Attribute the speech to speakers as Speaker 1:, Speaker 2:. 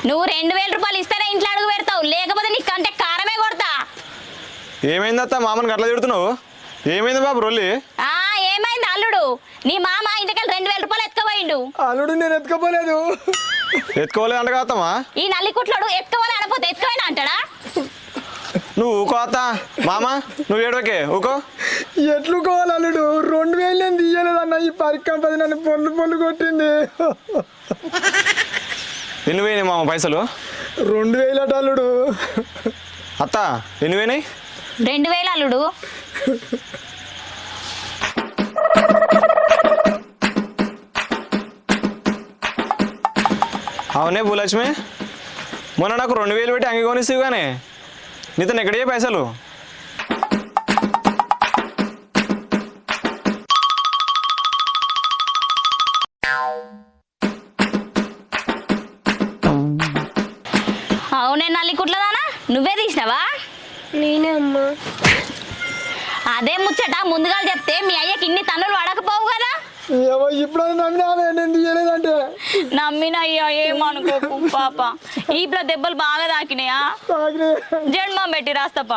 Speaker 1: నువ్వు 2000 రూపాయలు ఇస్తేనే ఇంట్లో అడుగు పెడతావు, లేకపోతే నీకు కంటే కారమే కొడతా.
Speaker 2: ఏమైంది అత్త మామని గట్ల తిడుతున్నావు? ఏమైంది బాబు రొల్లి?
Speaker 1: ఏమైంది అల్లుడు? నీ మామ ఇంటికెళ్ళి 2000 రూపాయలు ఎత్తుకపోయిండు.
Speaker 3: అల్లుడు నేను ఎత్తుకపోలేదు.
Speaker 2: ఎత్తుకోలేదు అంట కాదమ్మా.
Speaker 1: ఈ నల్లి కుట్లోడు ఎత్తుకోవాలి అనపోతే ఎత్తుకోయినా అంటాడా?
Speaker 2: నువ్వు ఊకో అత్త. మామ నువ్వు ఏడవకే ఊకో.
Speaker 3: ఎట్లుకోవాలి అల్లుడు? 2000 నేను తీయలేదన్న. ఈ పరికంపది నన్ను పొల్లు కొట్టింది.
Speaker 2: ఎన్ని పోయినాయి మామ పైసలు?
Speaker 3: 2000 అట అల్లుడు.
Speaker 2: అత్త ఎన్ని పోయినాయి?
Speaker 1: 2000 అల్లుడు.
Speaker 2: అవునే భూలక్ష్మి, మొన్న నాకు 2000 పెట్టి అంగి కొనిస్తావు కానీ నీతో ఎక్కడే పైసలు?
Speaker 1: అవునే నల్లి కుట్లదానా, నువ్వే తీసినావా?
Speaker 4: నేనే అమ్మా.
Speaker 1: అదే ముచ్చట ముందుగా చెప్తే మీ అయ్యకి ఇన్ని తన్నులు పడకపోవు కదా.
Speaker 3: ఇప్పుడు నమ్మినావే నేను తీయలేదంటే.
Speaker 1: నమ్మిన అయ్యా ఏమనుకోకు పాప. ఈపులో దెబ్బలు బాగా తాకినాయా? జన్మం పెట్టి రాస్తప్ప.